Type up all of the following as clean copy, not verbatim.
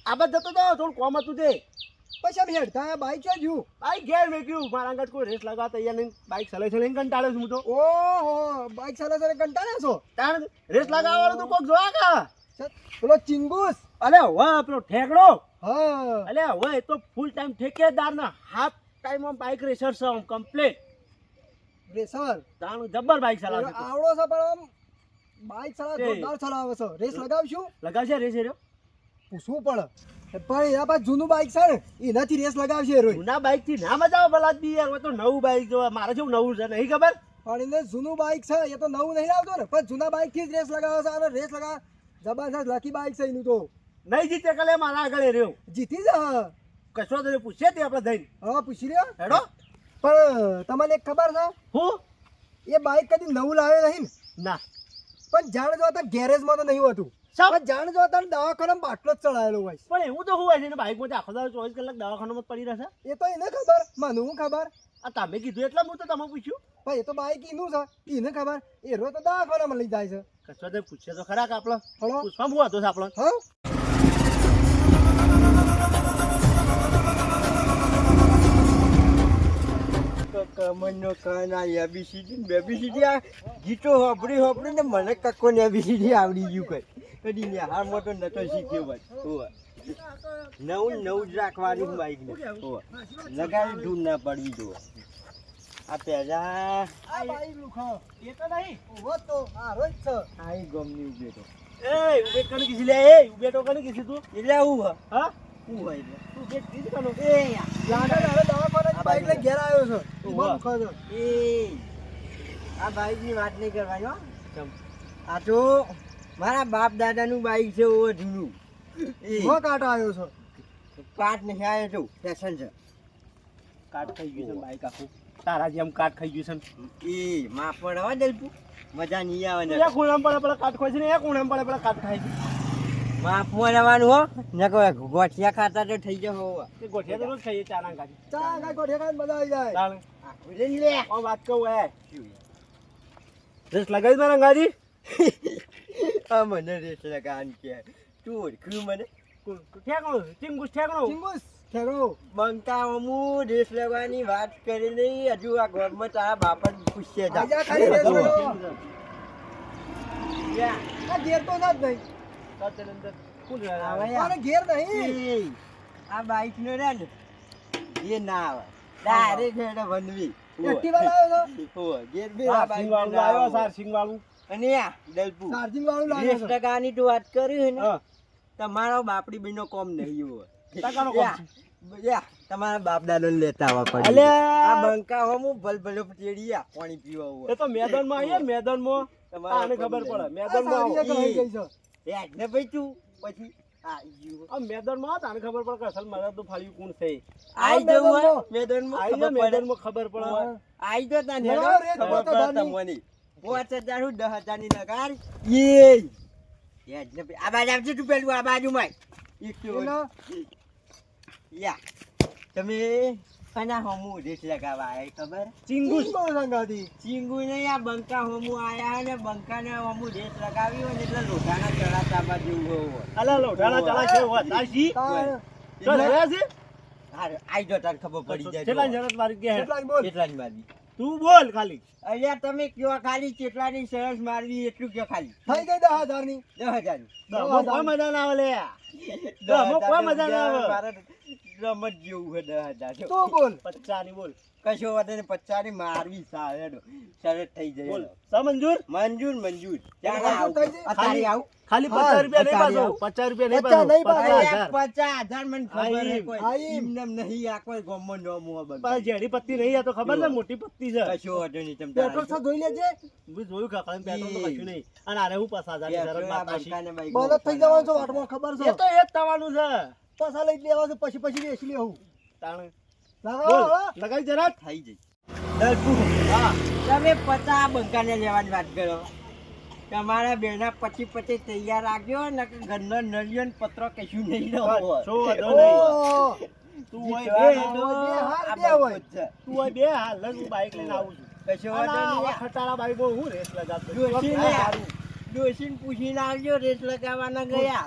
આબત જતો તો થોડું કોમ હતું તે પછી અમે હેડતા બાઈક છે જ્યું બાઈક ઘેર મેક્યું મારા આગળ કોઈ રેસ લગાવવા તૈયાર નહીં બાઈક ચલાવી ચલાવીને કંટાળ્યો છું હું તો ઓહો બાઈક ચલાવતા કંટાળ્યા છો તાણ રેસ લગાવવાનો તો કોક જોવા કા પેલો ચિંગુસ અલે વાહ પેલો ઠેકડો હા અલે હવે એ તો ફૂલ ટાઈમ ઠેકેદારના હાફ ટાઈમમાં બાઈક રેસર છે આમ કમ્પ્લીટ રેસર તાણ જબર બાઈક ચલાવે આવડો છે પણ આમ બાઈક જોરદાર ચલાવે છે રેસ લગાવશું લગાવશે રેસ એર્યો પૂછવું પડે પણ એના પાસે જૂનું બાઈક છે ને એનાથી રેસ લગાવશે રોજ જૂના બાઈક થી ના મજા આવે ભલા દી યાર તો નવું બાઈક જોવા મારે જેવું નવું છે નહીં ખબર પણ એને જૂનું બાઈક છે એ તો નવું નહીં લાવતો ને પણ જૂના બાઈક થી જ રેસ લગાવે છે અને રેસ લગાવ જબરદસ્ત લકી બાઈક છે એનું તો નહીં જીતે કલે મારા આગળ રહ્યો જીતી જા કશો તો પૂછીએ તે આપણે જઈને હા પૂછી રહ્યો હેડો પણ તમને એક ખબર છે હું એ બાઈક કદી નવું લાવ્યો નહીં ના પણ જાણ જોતા ગેરેજમાં તો નહીં હોતું પણ જાણ જોતા દવાખાનામાં બાટલો જ ચડાયેલો હોય પણ એવું તો શું હોય છે બાઈક માંથી આખો દાડો 24 કલાક દવાખાનામાં પડી રહેશે એ તો એને ખબર મને હું ખબર આ તમે કીધું એટલે હું તો તમે પૂછ્યું પણ એ તો બાઈક એનું છે એને ખબર એ રોજ તો દવાખાનામાં લઈ જાય છે કશો તો પૂછીએ તો ખરા કે આપણો હલો પૂછવા હું હતો આપણો હા કમરનો કાન આ એબીસીડી બેબીસીડી આ ગીતો હોપડી ને મને કક્કો ને એબીસીડી આવડી ગયું કદી નિહારમાં તો નતો શીખ્યો બસ નવું જ રાખવાનું બાઈકને લગાવી ધૂળ ના પડવી જો આ પહેલા આ બાઈક લુખો એ તો નહીં ઓહો તો આ રોજ છે આ ગમની ઉભે તો એ ઉભે કને કીધી લે એ ઉભે તો કને કીધી તું એટલે હું હા હું હોય તું જે કીધી કનો એ દવાખાના બાઈક લઈ ઘેર આવ્યો છે ઓહો. એ આ બાઈકની વાત નહીં કરવાની હો આ તો મારા બાપ દાદાનું બાઈક છે ઓ જૂનું હો કાંટો આવ્યો છે પાટ નહીં આવ્યો તો ફેશન છે કાટ ખાઈ ગયું છે બાઈક આખું તારા જેમ કાટ ખાઈ ગયું છે એ માપણ હવે દલપુ મજા નહીં આવે ને એક ખૂણામાં પડે પેલા કાટ ખાય છે ને એક ખૂણામાં પડે પેલા કાટ ખાય છે માપમાં રહેવાનું હો ન કહે ગોઠિયા ખાતા તો થઈ જશે હો તે ગોઠિયા તો રોજ ખાઈએ ચાના કાઢી ચા કાંઈ કોઠે કાંઈ મજા આવી જાય ચાલ લે લે ઓ વાત કહું એ રેસ લગાવી મારા ગાડી આ મને રેસ લગાવવાની કે તું ઓળખ્યું મને ઠેકણો ચિંગુસ ઠેકણો ચિંગુસ ઠેરો બંકા હું રેસ લગાવવાની વાત કરી નહીં હજુ આ ઘરમાં તારા બાપા પૂછશે આજા ખાલી રેસ લગાવો. જા આ ઘેર તો ના જ નહીં આવે અરે ઘેર નહીં આ બાઈક નો રે ને એ ના આવે ડાયરેક્ટ હેડે વનવી એક્ટિવા લાવ્યો ગેર બે આ બાઈક વાળું આવ્યો સાર સિંગ વાળું અને આ દલપુ ચાર્જિંગ વાળું રેસ લાવ્યો છે ટકાની તું વાત કરી ને હા તમારો બાપડી બેનો કોમ નહીં હોય ટકાનો કોમ તમારા બાપ દાદા ને લેતા આવવા પડે અલ્યા. આ બંકા હો હું ભલ ભલો ચેડી આ પાણી પીવા એ હોય તો મેદાનમાં આવીએ ને મેદાનમાં આને ખબર પડે મેદાનમાં આ સારી આવો. એક રહી ગઈ છે એ ને ભાઈ તું પછી આ ઈયો આ મેદાનમાં આવો તો આને ખબર પડે કે અસલ મદદ નું ફાળ્યું કોણ છે આઈ જો મેદાનમાં આઈ ખબર પડે મેદાનમાં ખબર પડે આઈ જો તને હેડો, રેત ખબર તો પડે દાની. તમને 5000 હું 10000 ની લગાડ યે યાદ ને આ બાજુ આવજે તું પેલું આ બાજુમાં એક તો એનો યા તમે કના હોમુ રેસ લગાવવા આયા ખબર ચિંગુસ ચિંગુસ સંગાતી ચીંગુ નહીં આ બંકા હોમુ આયા ને બંકાને હોમુ રેસ લગાવી હોય ને એટલે લોઢાના ચડા તાબા જેવું હોય અલા લોઢાના ચલા છે વાત આશી તાર તો રહ્યા છે હારે આઈ જો તાર ખબર પડી જાય કેટલા જરત મારી કે કેટલાની બોલ કેટલાની મારી તું બોલ ખાલી અહીંયા તમે કયો ખાલી કેટલાની સરસ મારવી એટલું કયો ખાલી થઈ ગઈ 10,000 ની 10000 દમો કોઈ મજા ના આવે લે દમો કોઈ મજા ના આવે રમત જેવું છે 10,000 જો. તો બોલ 50 ની બોલ કશો વાંધો નહીં 50 ની મારવી સાહેબ હેડો શરત થઈ જાય બોલ હેડો. સા મંજૂર મંજૂર મંજૂર ચાલ મંજૂર આવું. થઈ જાય? અત્યારે આવું ખાલી હા, 50 રૂપિયા નહીં અત્યારે પાછો 50 રૂપિયા નહીં 50 નહીં પાછો પાછો. 50,000 50,000 મને ખબર હે કોઈ આઈ. એમને નહીં આ કોઈ ગામમાં નોમ હોય બધું. પણ જેડી પત્તી નહીં આ તો ખબર ને મોટી પત્તી છે કશો વાંધો નહીં તમ પેટ્રોલ સા જોઈ લેજે મેં જોયું કાકા પેટ્રોલ તો કશું નહીં અને આરે હું 50,000 ની શરત મારતા છી. બંધ થઈ જવાનું છે વાટમાં ખબર એ છે તો એ જ થવાનું છે પૈસા લઈ લેવા છે પછી વેચી લેવું તાણે લાવો બોલ હા. લગાઈ જરા થઈ જાય હા તમે 50 બંકાને લેવાની વાત કરો તમારા બેના પછી તૈયાર રાખજો ને કે ઘરનો નળિયો ને પત્રો કશું નહીં રહો શું વાંધો નહીં ઓહ, તું હોય જીતવાનો બે હાર આ બે હોય. બંકો જ છે. તું હોય બે હાલ જ હું બાઈક લઈને આવું છું કશો અને વાંધો આવા નહીં. ખટારા બાઈકો હું રેસ લગાવતો ડોશીને સારું. ડોશીને પૂછીને આવજો રેસ લગાવવાના ગયા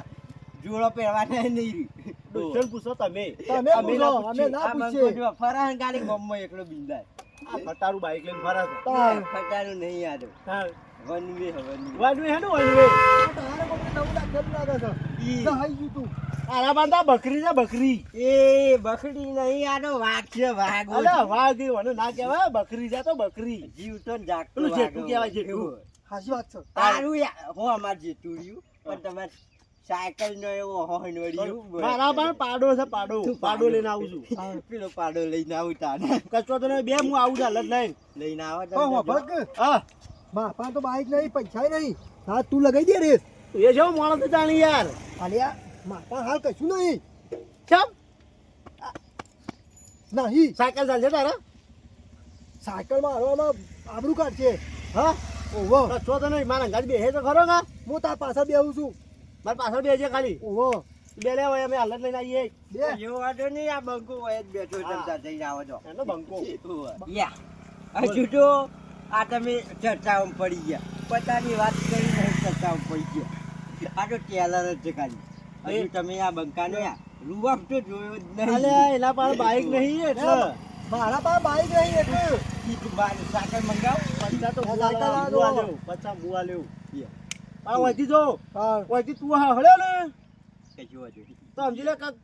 જોડો પહેરવાના નહીં રહ્યું. ડોશીને પૂછો તમે તમે અમે પૂછો, ના અમે ના આ બંકો પૂછીએ જો ફરાન ગાડી ગામમાં એકલો બિંદાય આ ખટારું બાઈક લઈને ફરે છે તાર. ખટાનું નહીં યાદ હા વનવે વનવે વાડવે હેનું વાડવે તારે કોઈને નવું લાગે લાગે છે ઈ. દહાઈ ગયું તું આરા બાંધા બકરી છે બકરી એ બકરી નહીં આનો વાઘ છે વાઘ અલા વાઘ એ મને ના કહેવાય બકરી છે તો બકરી જીવતો ને જાગતો પેલું વાઘ જેઠું કહેવાય, જેઠું. એવું. હાચી વાત છે તારું હો અમાર જેટલું રહ્યું પણ તમારે સાયકલ નો એવો હોર્ન વળ્યું મારા પણ પાડો છે પાડો પાડો લઈને આવું છું હા. પેલો પાડો લઈને આવું તાને કચરો તો નહીં, બે હું આવું છું હાલત લઈને લઈને આવો પણ તમે ભગ હા બાપા તો બાઈક નહીં પૈસા નહીં હા તું લગાઈ દે રેસ એ જેવો માણસ તો જાણી યાર અલ્યા માપા હાલ કશું નહીં કેમ નહીં સાયકલ ચાલશે તારા સાયકલમાં હરવામાં આબરૂ કાઢશે હા ઓહો કચરો તો નહીં મારા ગાડી બેસે તો ખરો કા હું તાર પાછળ બેહું છું મારી પાછળ બેસજે ખાલી ઓહો બે લે હોય અમે હાલત લઈને આવીએ બે જેવો વાંધો નહીં આ બંકો હોય જ બેઠો હા. જમતા થઈને આવો છો એનો બંકો યા હજુ તો આ તમે ચર્ચામાં પડી ગયા પતાની વાત કરી નહીં ચર્ચામાં પડી ગયા આ તો ટેલર જ છે ખાલી હજુ તમે આ બંકાનો રૂવાબ તો જોયો જ નહીં અલ્યા એના પાસે બાઈક નહીં એટલે મારા પાસે બાઈક નહીં એટલે ઈ બાર સાકર મંગાવ પૈસા તો આ સાયકલ આ મુવા દો. લેવું પૈસા મુવા લેવું યા. પણ વધી જો હા વધી તું હા હળ્યો ને કશું વાંધો નહીં. તો સમજી લે કાક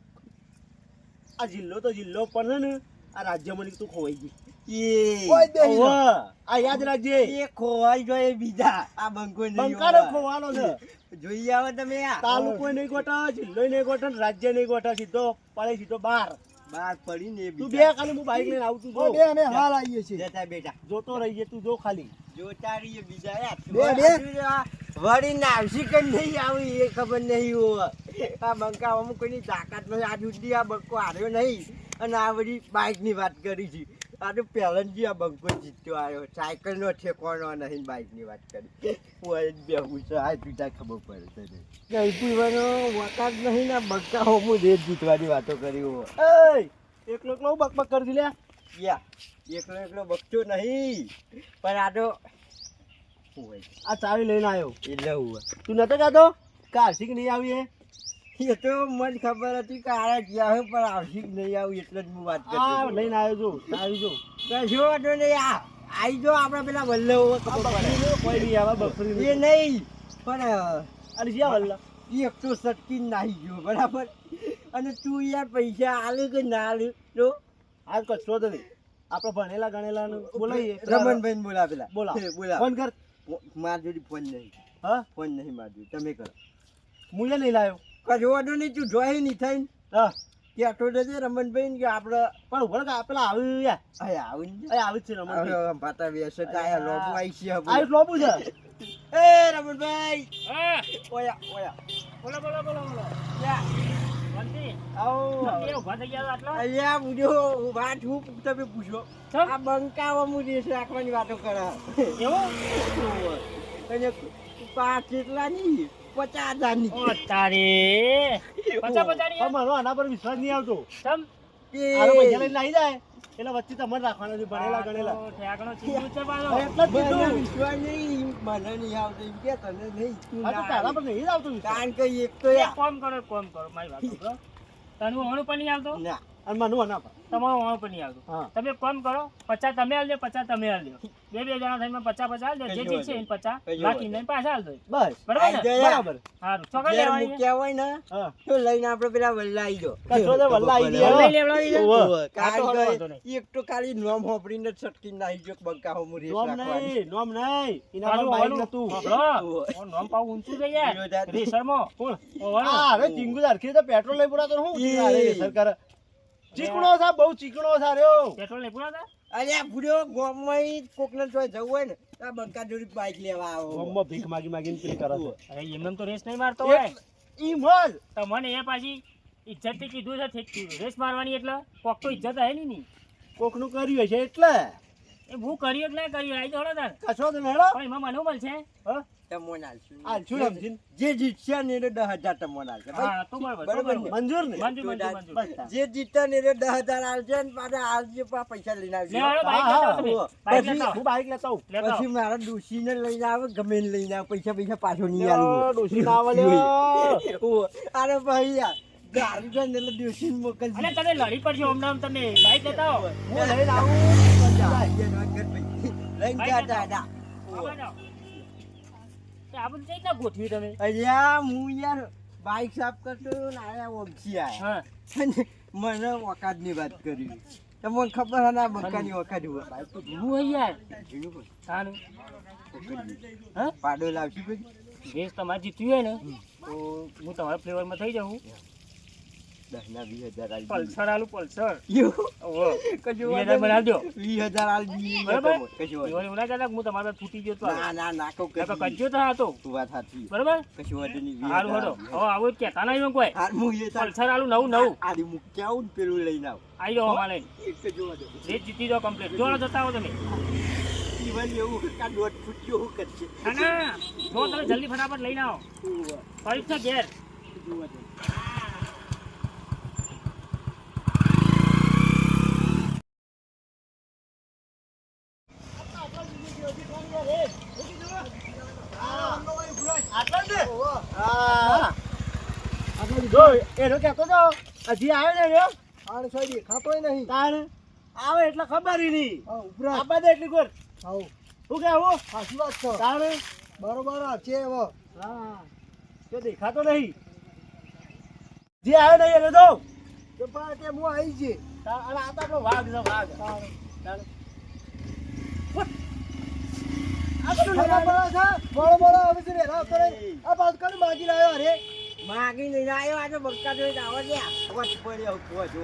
આ જિલ્લો તો જિલ્લો પણ છે ને આ રાજ્યમાં તું ખોવાઈ ગઈ કોઈ જ નહીં ઓવે, આ યાદ રાખજે એ ખોવાઈ જોઈએ બીજા આ બંકો નહીં બંકારો હોવા. ખોવાનો છે જોઈ આવો તમે આ તાલુકો નહીં ગોઠા જિલ્લો નહીં ગોઠા ને રાજ્ય નહીં ગોઠા સીધો પડે સીધો બાર બાર પડીને એ તું બીજા બે ખાલી હું બાઈક લઈને આવતું કોઈ જો બે અમે હાલ આવીએ છીએ જતા બેટા જોતો રહીએ તું જો ખાલી જોતા રહીએ બીજા યાર. બે. હજુ આ વળીને આવશે કે નહીં આવી એ ખબર નહીં હોવે. આ બંકાવામાં કોઈની તાકાત નથી આજ સુધી આ બંકો હાર્યો નહીં અને આ બધી બાઇકની વાત કરી છે આ તો પહેલાંથી આ બંકો જીત્યો આવ્યો સાયકલનો ઠેકવાનો નહીં બાઇકની વાત કરી હોય જ બેહું છે આ પીતા ખબર પડે છે નહીં પીવાનો વકાત નહીં ને બંકા હું રેત જીતવાની વાતો કરી હોવે. એય એકલો એકલો બકબક કરી દી લે યા એકલો એકલો બકતો નહીં પણ આ તો શું હોય આ ચાવી લઈને આવ્યો એટલે હું તું નતો કહેતો કે આર્થિક નહીં આવી એ તો મને ખબર હતી કે આ ગયા હોય પણ આવશે કે નહીં આવું એટલે જ હું વાત આ કરતો લઈને આવ્યો જો ચાવી જો કશો વાંધો નહીં આ આવી જો આપણે પેલા વલ્લભ ખબર પડે કોઈ નહીં આવે બકરી એ નહીં પણ અરે જ્યાં વલ્લા એક તો સટકી નાહી ગયો બરાબર અને તું યાર પૈસા આલે કે ના આલે તો આ કચરો તો નહીં આપણે ભણેલા ગણેલા બોલાવીએ રમણભાઈ બોલા પેલા બોલા બોલા ફોન કર માર જોડી ફોન નહીં હા ફોન નહીં માર જોડી તમે કરો મુજે નહીં લાવ્યો કશો વાંધો નહીં તું જોઈ નહીં થઈને હા ત્યાં તો જજે રમણભાઈ ને કે આપણે પણ ઉભો કે પેલા આવ્યું યાર અહીંયા આવું ને અહીં આવી જ છે રમણ હવે પાટા બેસે તાયા લોબુ આવી છે આવ્યું લોબુ છે એ રમણભાઈ હા ઓયા ઓયા બોલો બોલો બોલો બોલો યા વંતી આવો એ ઉભા થઈ ગયા આટલો અલ્યા બુડો વાત હું તમે પૂછો આ બંકાવા મુ દેશ રાખવાની વાતો કરે એવું અને પાંચ કેટલા ની 50,000 ની ઓ તારે પણ મારો આના પર વિશ્વાસ નહીં આવતો આરો પૈસા લઈને આવી જાય એટલે વચ્ચે તમારે રાખવાના છે ભણેલા ગણેલા એટલે જ મને કીધું વિશ્વાસ નહીં મને નહીં આવતો એમ કે તને નહીં તું આ તો ના તારા આવે. પર નહીં જ આવતો વિશ્વાસ કારણ કે એક તો યાર કોમ કરો મારી વાત સાંભળો તને ઓણું પણ નહીં આવતો ના અને મનુ ના પાડે. તમારો વાળો પણ નહીં આવતો. હા. તમે એક કામ કરો, 50 તમે આલજો, 50 તમે આલજો. બે જણા થઈને 50 આલજો. જે જીતશે એને 50, બાકી નહીં પાછા આલજો. બસ બરાબર ને? બરાબર. હારું. ચોકન ઘેર લેવાની છે? મૂક્યા હોય ને હા. તો લઈને આપણે પેલા વલ્લા આઈ જાઓ. કશો તો વલ્લા આઈ ગયા. લઈ લેવડાવી દે. ઓવે. કારણ હા, તો કે વાંધો નહીં. એક તો ખાલી નોમ હોપડીને જ છટકીને નાહી ગયો કે બંકાહો મુ રેસ નોમ રાખવાની. નહીં, નોમ નહીં. એના પાછું પર બાઈક ઓલું. નતું. સાંભળો. ઓ નામ પાવ ઊંચું થઈ જાય. વિરોધાત. રેસરમાં. કોણ? ઓવાનું. આ હવે ચિંગુ હરખી તો પેટ્રોલ લઈ પુરા તો હું સરકાર ચીકણો છે, બહુ ચીકણો છે રહ્યો. પેટ્રોલ નહીં પુરાતા? અલ્યા ભૂડ્યો ગામમાં કોકને ચોય જવું હોય ને તો આ બંકા જોડી બાઈક લેવા આવો. ગામમાં ભીખ માગી માગીને પેલી કરે છે. અરે એમને તો રેસ નહીં મારતો હોય. ઈ મજ. તો મને એ પાછી ઇજ્જતથી કીધું છે ઠીક રેસ મારવાની એટલે કોક તો ઇજ્જત હે ની. કોકનું કર્યું હશે એટલે એ હું કર્યો કે ના કર્યો આઈ દોડો તાર. કશો તો નેડો. પણ એમાં મને મળશે. હા? તમોન આલશું. આ શું સમજીને? જે જીતશે ને એને 10,000 તમોન આલશે. હા તો બરાબર, તો બરાબર ને? બરાબર. મંજૂર ને? મંજૂર. બસ તાર. જે જીતે ને એને 10,000 આલશે ને પાછા આલજે પૈસા લઈને આવજો. લેવાડો, બાઈક હા, લેતા હા, આવો તમે. હા. બાઈક પછી લેતા આવો. હું બાઈક લેતા આવું. લેતા આવો. પછી મારા ડોશીને લઈને આવે ગમે એને લઈને આવે પૈસા પાછો નહીં લ્યો, આલવું. ડોશી ના આવે લ્યો. ઓય. અરે ભાઈ યાર ગાડી છે ને એટલે ડોશીને મોકલજે. અને તમે લડી પડશો હમણાં તમે બાઈક લેતા આવો. હું લઈને આવું. લઈને જા દાદા. આવા જાઓ. તો આ બધું કઈ રીતના ગોઠવ્યું તમે? અલ્યા હું યાર બાઈક સાફ કરતો ને આયા ઓમસી આયા. હા. અને મને વકાતની વાત કરી. તમને ખબર હે ને આ બંકાની વકાત હોય. બાઈક તો ધીમું હોય યાર. એનું કોઈ સારું. પકડી. હા? પાડો લાવશી પછી રેસ તમારે જીત્યું હોય ને તો હું તમારા ફ્લેવરમાં થઈ જાઉં. 10,000 આલી પલ્સર આલું પલ્સર. દીધું. ઓહો. કશું 20,000 વાંધો બનાવી દો. નહીં. 20,000 આલી દીધી. બરાબર? કશું વાંધો એવા એવું ના કહેતા કે હું તમારા ફૂટી ગયો તો ના ના ના કહું નકર કરજો તો હા તો. વાત સાચી. બરાબર? કશું વાંધો નહીં. સારું હડો. હવે આવું જ કહેતા નહીં કોઈ. હાર હું એ તાર પલ્સર આલું નવું. આલી મૂક્યા આવું ને પેલું લઈને આવ. આવી જાઓ અમારે લઈને. કશું વાંધો નહીં. રેસ જીતી જાઓ કમ્પ્લીટ. જોડો જતા આવો તમે. ઈવન એવું કા દોઢ ફૂટ જેવું કરશે. ના ના. જો તમે જલ્દી ફટાફટ લઈને આવો. પરીક્ષા ઘેર. કશું વાંધો નહીં. આટલા જ ને? હા. જો, એનો કહેતો તો, હજી આવ્યો ને રહ્યો? આને સોય દેખાતોય નહીં. તાણ આવે એટલે ખબર ય નહીં. હા, ઉપરા. આપવા દે એટલી કોર. આવો. શું કહેવું? સાચી વાત છે. તાણ બરોબર આ છે હવે. હા. તો દેખાતો નહીં. જે આવ્યો નહીં એને તો. તો પણ તે હું આવી છે. અને આ તો આપણો વાઘ છે, વાઘ. તાણ. આ બધું ખબર લગાડો. પડે છે? બોલો બોલો હવે છે ને રાવ કરે. આ પાછું કાઢી માગી લાવ્યો અરે. માગી લઈને આવ્યો આજે બંકા જોઈ આવો લ્યા. વચ પડ્યો ઉભો જો.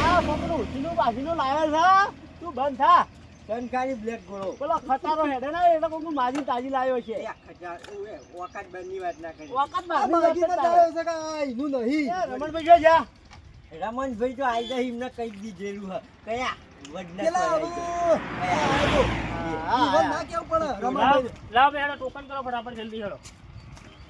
આ પકડું ઉઠીનું બાજીનું લાવ્યો છે. તું બંધ થા. કંકાની બ્લેક ગોળો. પેલો ખટારો હેડે ને એટલે કોઈનું માજી તાજી લાવ્યો છે. એ ખજા ઓએ વખત બંની વાત ના કરી. વખત આ માગી તો લાવ્યો છે કે આ એનું નહીં. રમણભાઈ જો જા. રમણભાઈ તો આઈ જાય એમને કઈ દીધેલું હ. કયા વડના પેલા ખવડાવી આવો. ઈવન ના કેવું પડે રમણભાઈ. લાવ બે હેડો ટોકન કરો ફટાફટ જલ્દી હેડો.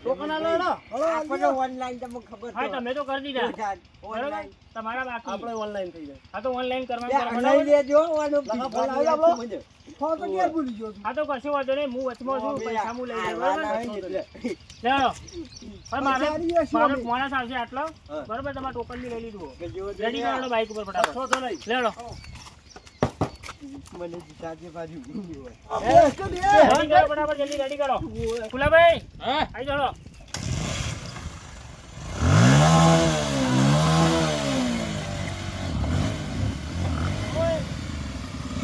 ટોકન આલો એનો. હલો આપણે ઓનલાઈન તમને ખબર હા તમે તો કરી દીધા. બરાબર? ઓનલાઈન તમારા બાકી. આપણે ઓનલાઈન થઈ જાય. હા તો ઓનલાઈન કરવાનું લઈ લેજો ઓનો લગા ફોન આવ્યો આપણો? ફોન તો ક્યાં ભૂલી ગયો છું. હા તો કશું વાંધો નહીં હું વચમાં છું પૈસા હું લઈ લઉં બરાબર? એટલે ચાલો પણ મારે પૈસાની હશે મારો અમે. માણસ આવશે આટલો હા. બરોબર તમારે ટોકન બી લઈ લીધું કે જેવો રેડી કરો બાઈક ઉપર ફટાફટ કશો તો નહીં. લેડો મને જીતાજે બાજુ એ કે બે. રેડી કરો ફટાફટ જલ્દી રેડી કરો ફુલાભાઈ આવી જાઓ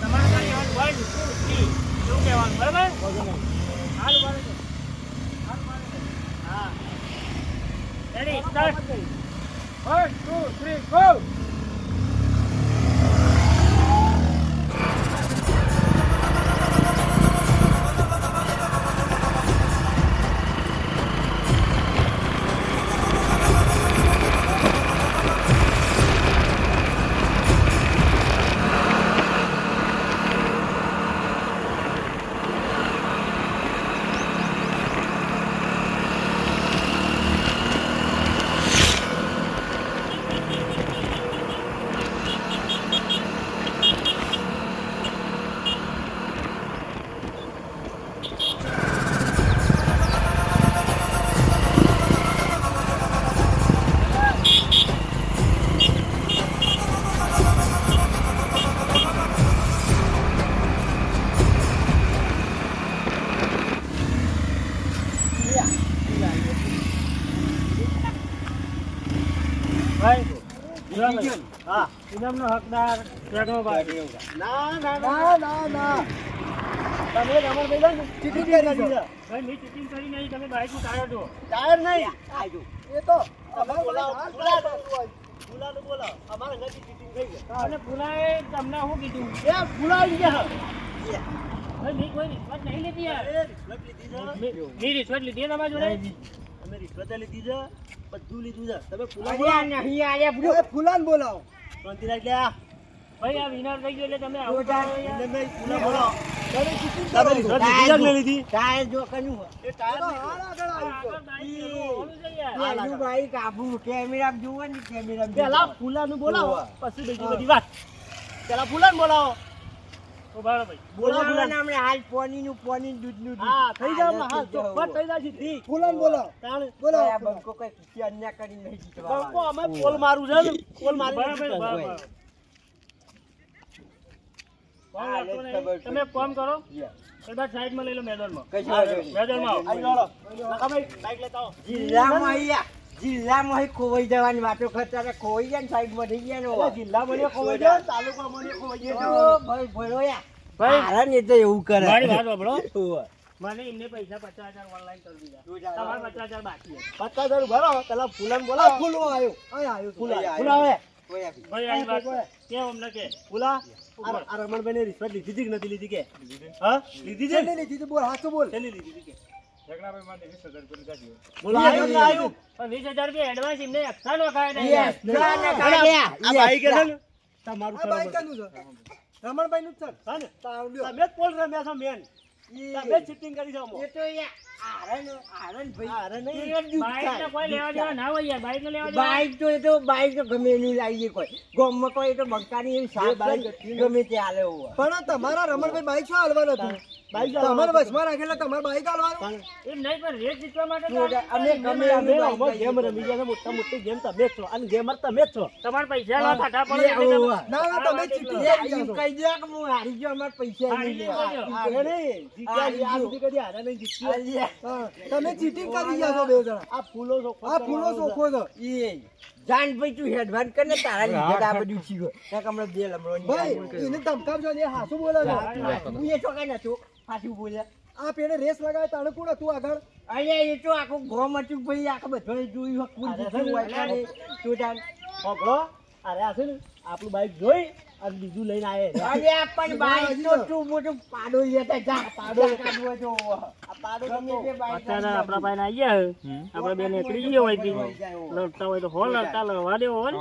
તમારે ખાલી હવે 1 2 3 એવું કહેવાનું બરાબર હાલ ઉભા રહેજો. હાલ ઉભા રહેજો. હા રેડી સ્ટાર્ટ 1 2 3 ગો બરાબર. હા ઇનામનો હકદાર ઠેકણોભાઈ. ના ના ના ના ના તમે રમણભાઈ ને ચીટિંગ કરી છે ભાઈ મેં ચીટિંગ કરી નહીં, તમે બાઇકનું ટાયર જુઓ. ટાયર નહીં એ તો તમે બોલાવો હાલ બોલાવો હોય. બોલાવો બોલાવો અમારે નથી ચીટિંગ થઈ ગઈ અને પુલાએ તમને શું કીધું? એ બોલાવી ગયા ભાઈ મેં કોઈ રિશ્વત નહીં લીધી યાર. એ રિશ્વત લીધી છે મેં રિશ્વત લીધી છે તમારા જોડે? અમે રિશ્વત લીધી છે બધું લીધું છે તમે અલ્યા બોલાવો નહીં આયા બ્રો. એ ફૂલાને બોલાવો. શાંતિરાજ લ્યા ભાઈ આ વિનર થઈ ગયો એટલે તમે આવું કરો યાર. વિનયભાઈ, બોલા બોલો તમે ચીટિંગ તમે કરો છો. રિશ્વત લીધી છે કે નહીં લીધી ટાયર જો કનું હોય. એ એ ટાયર તો નહીં. હાલ આગળ આ આવ્યું આગળ બાઇક હોલું છે યાર. પેલું બાઈક આબુ કેમેરામાં જુઓ ને કેમેરામાં પેલા ફૂલાનું બોલાવો પછી બીજી બધી વાત પેલા ફૂલાને બોલાવો ઉભા રહો ભાઈ. બોલાવો બોલાવો ને ફૂલાને. હમણાં હાલ પાણીનું પાણી દૂધનું દૂધ. હા થઈ જાય હમણાં, હાલ થઈ જાય ચોખવટ થઈ જાય સીધી. ફૂલાને બોલાવો. તાણે બોલાવો આ બંકો કઈ ખુશી અન્યાય કરીને નહીં જીતવા બંકો વાળા. અમે પોલ મારું છે ને પોલ મારી બરાબર, નથી બરાબર. કરતા. કોણ હા, લાગતો એટલે નહીં? ખબર તમે એક કામ કરો, યા. કદાચ સાઈડમાં લઈ લો મેદાનમાં. કશો વાંધો નહીં. મેદાનમાં આવો. આઈ લાવો. લખાભાઈ, બાઈક લેતા આવો. જિલ્લામાં અહીંયા જિલ્લામાં અહીં ખોવાઈ જવાની વાતો કરતા હતા. ખોવાઈ ગયા ને સાઈડમાં થઈ ગયા ને એટલે જિલ્લા મને ખોવાઈ જાય, તાલુકા મને ખોવાઈ જાય. ઓ ભાઈ ભલો યા. ભાઈ, હારા ને તો એવું કરે. મારી વાત સાંભળો. હોવે. મને એમને પૈસા 50,000 ઓનલાઈન કરી દીધા. જોજા. તમારે 50,000 બાકી છે. 50,000 ભરો પેલા ફૂલાને આ બોલાવો ફૂલો આવ્યો. અહીં આવ્યો છે. ફૂલા અહીંયા ફૂલા આવે કોઈ આપી. ભાઈ આવી વાત કેમ અમને કે ફૂલા આ રમણભાઈને રિશ્વત લીધી હતી કે નથી લીધી કે હા લીધી છે ને? છેલ્લી લીધી તો બોલ હાચું બોલ. છેલ્લી લીધી હતી કે બોલો, બોલો આવ્યું કે આવ્યું? પણ 20,000 રૂપિયા એડવાન્સ એમને એક્સ્ટ્રા નખાયા હતા Yes. યાર. ના, ના, અને કાઢ્યા. આ બાઈક છે ને તમારું આ બાઈક છે આનું છે. રમણભાઈનું જ છે. હા ને તાવડ્યો. તમે જ પોલ રમ્યા છો મેન તમે જ ચીટિંગ કરી છે આમાં. એ તો યા આરન ભાઈ. અરે નહીં. એ જ દુઃખ બાઈકને થાય. કોઈ લેવા દેવા ના હોય યાર. બાઈકને લેવા દેવા. બાઈક તો ગમે એનું લાવીએ કોઈ ગામમાં કોઈ તો બંકાની એવી સાફ બાઈક છે હતી ને, ને. ગમે તે હાલે હોવા. પણ આ તમારા રમણભાઈ બાઈક શું હાલવાનું હતું? બાઈક તમારે વચમાં રાખેલા તમારે બાઈક હાલવાનું? એમ નહીં પણ રેસ જીતવા માટે તો જોરદાર. અમે ગમે અમે એનું આમાં બાઈક ગેમ રમી ગયા છે, મોટા મોટી ગેમ તમે જ છો અને ગેમર તમે જ છો. તમારે પૈસા લો થાટા પડે એ એટલે તમે- હોવા. ના ના તમે આ ચીટિંગ એ કરી એમ છો. કહી દો કે હું હારી ગયો, અમારે પૈસા હારી નહીં ગયો. લેવા. હારે નહીં, જીત્યા છે. આ હારી સુધી કદી હારે નહીં જીત્યો. અલ્યા. હા, તમે ચીટિંગ કરી ગયા છો બે જણા. આ ફૂલો ચોખ્ખો આ ફૂલો કરવાનો છે. ચોખ્ખો છે. એ જાન ભાઈ તું હેડવાન કર ને તારા લીધે તો આ બધું થયું હોય. કાંઈક હમણાં બે લમણોની ભાઈ વાત કરી. એને ધમકાવજો ને એ હાસું બોલે છે. હું એ તો કઈ નતું પાછું બોલ્યા. આ પેલે રેસ લગાવે તાણે કોણ હતું આગળ? અહીંયા એ તો આખું ગોમ હતું ભાઈ, આખા બધાએ જોયું હોય, કોણ જીત્યું હોય, કોણ નહીં. તું જાણ. હોભળો, અરે આ છે ને આપણું બાઈક જોઈ અને બીજું લઈને આવે અલ્યા પણ બાઈક તો તું મોટું પાડો લેતા જા, પાડો કાઢવો જો. આ પાડો ગમે તે બાઈક અત્યારે આપણા પાસે આવી ગયા આપણે બે નીકળી ગયા હોય થી લડતા હોય તો હો લડતા લડવા દેવો હોય ને.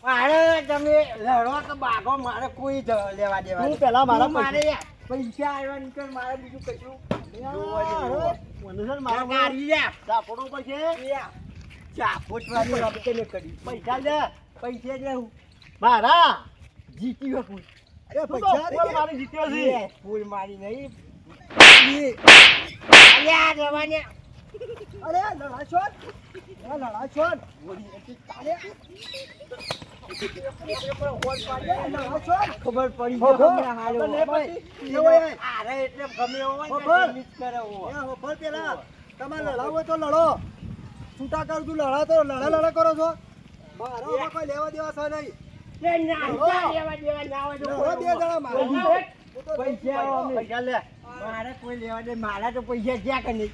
મારે તમે લડો કે બાગો મારે કોઈ લેવા દેવા તું નહીં. પેલા મારા તું મારે પૈસા આવ્યા નહીં તો મારે બીજું કશું જોવા જેવું. મનુષ્ય મારા મારા ગાડી જા. ચાપડો પછી યા. ચાપોટવાની રમતે મેં કરી. પૈસા લે પૈસા લેવું મારા જીતી શકું. અરે તું તો પૈસા ફૂલ મારી જીત્યો છે એ ફૂલ મારી નહીં. અલ્યા જવાને. અરે લડાશો અરે લડાશો અરે લડાશો ખબર પડી હો, હો. હમણાં હાલો. ખબર નહીં પડી. એવું હોય. આરે એટલે ગમે એવો હોય ને ખબર. તે મિસ કરે એવો હોય. એ હોભળ પેલા તમારે લડાવું હોય તો લડો. છૂટા કર તું લડા કરો છો. મારા આમાં કોઈ લેવા દેવા છે નહીં. તે ના લેવા દેવા ના હોય તો લડો કોઈ બે જણા મારે. પૈસા આવે. પૈસા લે મારે કોઈ લેવા દે, મારા તો પૈસા જ્યાં કે નહીં.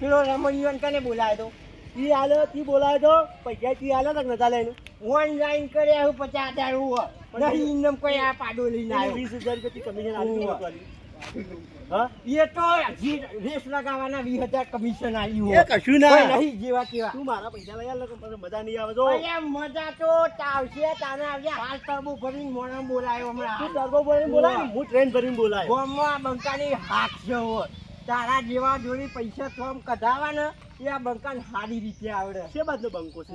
પેલો રમણીઓને કને બોલાય તો તી આલે તી બોલાય તો પૈસા તી આલે તો નતા લઈને ઓનલાઈન કર્યા હું 50,000 હોય. નહીં ઇનામ કોઈ આ પાડો લઈને આવ્યો. 20,000 રૂપિયા કમિશન આલી હા એ તો હજી રેસ લગાવવાના 20,000 કમિશન આવ્યું એ હોય. કશું કોઈ ના નહીં જેવા તેવા. તું મારા પૈસા લઈ આલ પછી મજા નહીં આવે તો અલ્યા મજા તો આવશે તાને આવ્યા. હાલ તરબો ભરીને મોણા બોલાયો તું હમણાં. ટર્બો ભરીને બોલાય ને, હું ટ્રેન ભરીને બોલાય ગામમાં બંકાની હાથ છે હોય. તારા જેવા જોડી પૈસા થોમ કઢાવા ને એ આ બંકાને સારી રીતે આવડે. છે બાજુ બંકો છે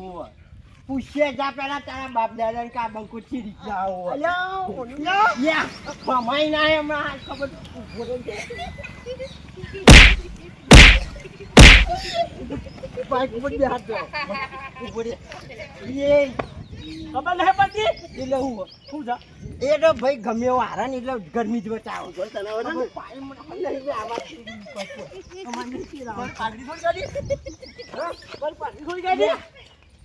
પૂછે જા પેલા તારા બાપ દાદા કે આ બંકો ચી રીતે આવો હોય. અલ્યા યા કમાઈ ના હે હમણાં હાલ ખબર ઉભો રહી જાય. બાઈક ઉપર બે હાથ દો. ઉભો રહે. એ ખબર નહીં પડતી એટલે હું શું છે એ તો ભાઈ ગમે એવો હારા ને એટલે ગરમી જ બચાવો. બોલ તને આવે છે ને? પાણી મને હલાવી દે, આવાજ થઈ ગઈ પછી. અમારે નથી લાવવાનું. પાઘડી થોડી કાઢી હા? બોલ પાઘડી થોડી કાઢી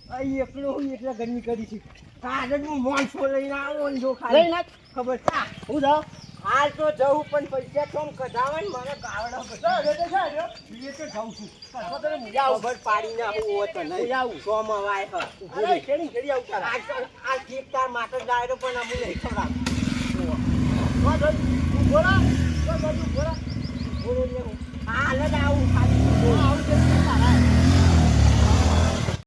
અહીં એકલો હું એટલે ગરમી કરી છે કાલે હું મોણસો લઈને આવો ને જો ખાલી લઈને આવ. ખબર છે હું જાઉં હાલ તો જવું પણ પૈસા ચોમ કઢાવે ને મારે ગાવડા બધા એ તો જાઉં છું ખબર પાડીને આવું હોય તો નહીં આવું સોમાં વાય અરે કેડી કેડી આવું તારા આ કેક તાર માટે ડાયરો પણ અમુ નહીં ખવડાવ તું બોલા તું બાજુ બોલા બોલો